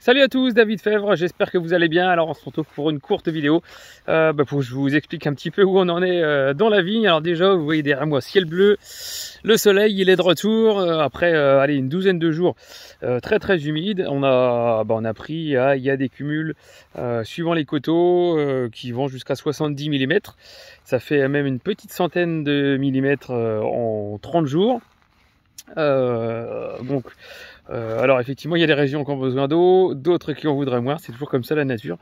Salut à tous, David Fèvre, j'espère que vous allez bien. Alors on se retrouve pour une courte vidéo pour que je vous explique un petit peu où on en est dans la vigne. Alors déjà, vous voyez derrière moi ciel bleu, le soleil il est de retour après allez, une douzaine de jours très humides. On a pris, il y a des cumuls suivant les coteaux qui vont jusqu'à 70 mm. Ça fait même une petite centaine de millimètres en 30 jours. Alors effectivement il y a des régions qui ont besoin d'eau, d'autres qui en voudraient moins, c'est toujours comme ça la nature.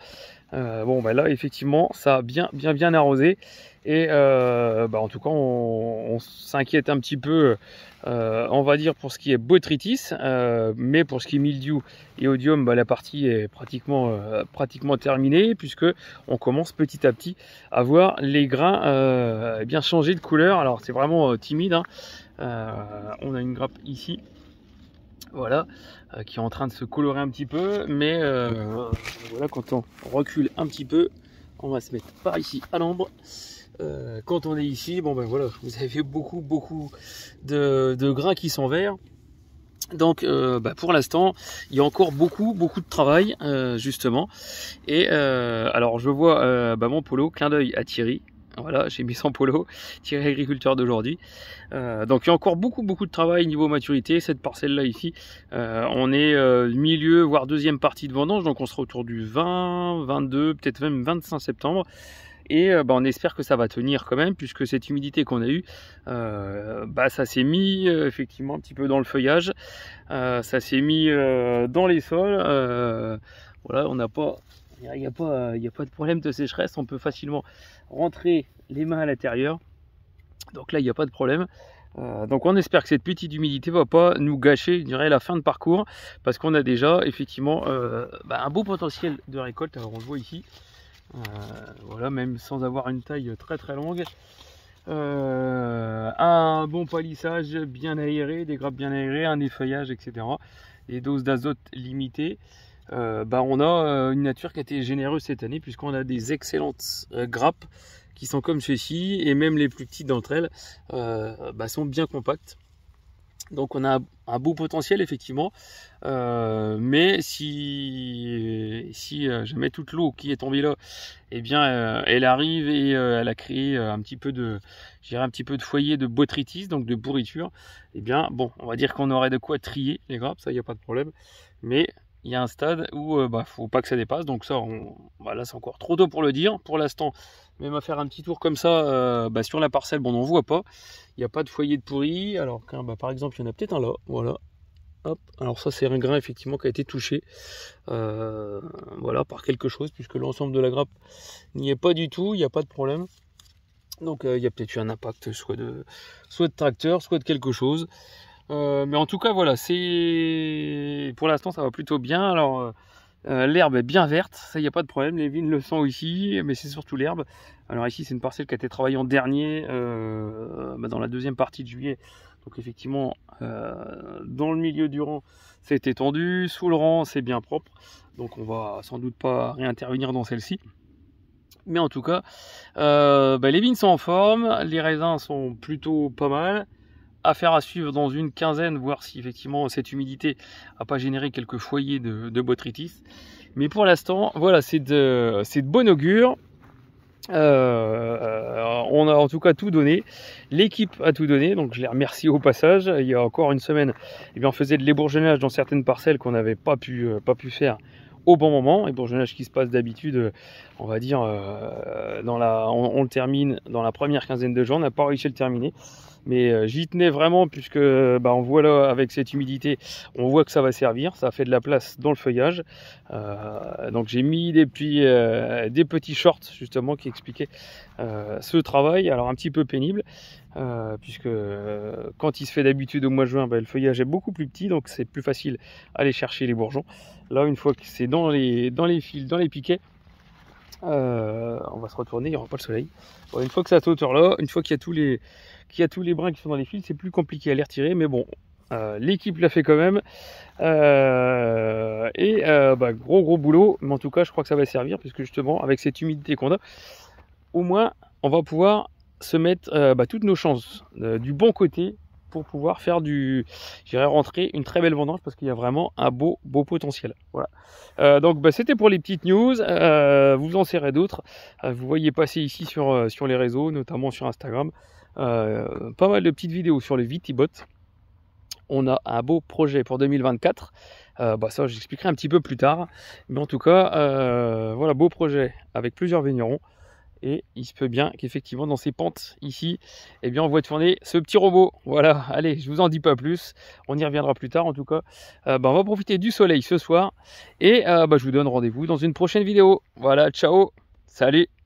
Là effectivement ça a bien arrosé et en tout cas on s'inquiète un petit peu on va dire pour ce qui est botrytis, mais pour ce qui est mildiou et odium, la partie est pratiquement terminée, puisque on commence petit à petit à voir les grains bien changer de couleur. Alors c'est vraiment timide, hein. On a une grappe ici, voilà, qui est en train de se colorer un petit peu, mais voilà, quand on recule un petit peu, on va se mettre par ici à l'ombre. Quand on est ici, voilà, vous avez beaucoup de grains qui sont verts. Donc pour l'instant il y a encore beaucoup de travail justement. Et alors je vois mon polo, clin d'œil à Thierry. Voilà, j'ai mis son polo, Thierry agriculteur d'aujourd'hui. Donc il y a encore beaucoup de travail niveau maturité. Cette parcelle là ici, on est milieu voire deuxième partie de vendange, donc on sera autour du 20, 22, peut-être même 25 septembre. Et on espère que ça va tenir quand même, puisque cette humidité qu'on a eue, ça s'est mis effectivement un petit peu dans le feuillage, ça s'est mis dans les sols. Voilà, on n'a pas, il n'y a pas de problème de sécheresse, on peut facilement rentrer les mains à l'intérieur. Donc là, il n'y a pas de problème. Donc on espère que cette petite humidité va pas nous gâcher, je dirais, la fin de parcours, parce qu'on a déjà effectivement un beau potentiel de récolte. Alors on le voit ici. Voilà, même sans avoir une taille très longue, un bon palissage bien aéré, des grappes bien aérées, un effeuillage, etc. Des doses d'azote limitées. On a une nature qui a été généreuse cette année, puisqu'on a des excellentes grappes qui sont comme ceci, et même les plus petites d'entre elles sont bien compactes. Donc on a un beau potentiel effectivement, mais si jamais toute l'eau qui est tombée là, elle arrive et elle a créé un petit peu de foyer de botrytis, donc de pourriture, on va dire qu'on aurait de quoi trier les grappes, ça il n'y a pas de problème, mais il y a un stade où faut pas que ça dépasse. Donc ça, là c'est encore trop tôt pour le dire. Pour l'instant, même à faire un petit tour comme ça sur la parcelle, on n'en voit pas. Il n'y a pas de foyer de pourri. Alors par exemple, il y en a peut-être un là. Voilà. Hop. Alors ça, c'est un grain effectivement qui a été touché par quelque chose, puisque l'ensemble de la grappe n'y est pas du tout. Il n'y a pas de problème. Donc il y a peut-être eu un impact soit de tracteur, soit de quelque chose. Mais en tout cas voilà, pour l'instant ça va plutôt bien. Alors l'herbe est bien verte, ça il n'y a pas de problème, les vignes le sont ici, mais c'est surtout l'herbe. Alors ici c'est une parcelle qui a été travaillée en dernier dans la deuxième partie de juillet. Donc effectivement dans le milieu du rang c'est étendu, sous le rang c'est bien propre, donc on va sans doute pas réintervenir dans celle-ci. Mais en tout cas les vignes sont en forme, les raisins sont plutôt pas mal. Affaire à suivre dans une quinzaine, voir si effectivement cette humidité n'a pas généré quelques foyers de botrytis. Mais pour l'instant, voilà, c'est de bon augure. On a en tout cas tout donné. L'équipe a tout donné, donc je les remercie au passage. Il y a encore une semaine, on faisait de l'ébourgeonnage dans certaines parcelles qu'on n'avait pas pu faire au bon moment. Ébourgeonnage qui se passe d'habitude, on va dire, on le termine dans la première quinzaine de jours. On n'a pas réussi à le terminer. Mais j'y tenais vraiment, puisque on voit là avec cette humidité, on voit que ça va servir, ça fait de la place dans le feuillage. Donc j'ai mis des petits shorts justement qui expliquaient ce travail, alors un petit peu pénible, puisque quand il se fait d'habitude au mois de juin, le feuillage est beaucoup plus petit, donc c'est plus facile à aller chercher les bourgeons. Là, une fois que c'est dans les fils, dans les piquets, on va se retourner, il n'y aura pas le soleil. Bon, une fois que c'est à cette hauteur là, une fois qu'il y a tous les brins qui sont dans les fils, c'est plus compliqué à les retirer, mais bon, l'équipe l'a fait quand même. Gros boulot, mais en tout cas je crois que ça va servir, puisque justement avec cette humidité qu'on a, au moins on va pouvoir se mettre toutes nos chances du bon côté pour pouvoir faire j'irai rentrer une très belle vendange parce qu'il y a vraiment un beau potentiel. Voilà. Donc bah, c'était pour les petites news. Vous en serez d'autres. Vous voyez passer ici sur les réseaux, notamment sur Instagram, pas mal de petites vidéos sur le Vitibot. On a un beau projet pour 2024. Bah ça, j'expliquerai un petit peu plus tard. Mais en tout cas, voilà, beau projet avec plusieurs vignerons. Et il se peut bien qu'effectivement, dans ces pentes ici, eh bien, on voit tourner ce petit robot. Voilà, allez, je vous en dis pas plus. On y reviendra plus tard. En tout cas, bah, on va profiter du soleil ce soir. Et bah, je vous donne rendez-vous dans une prochaine vidéo. Voilà, ciao, salut.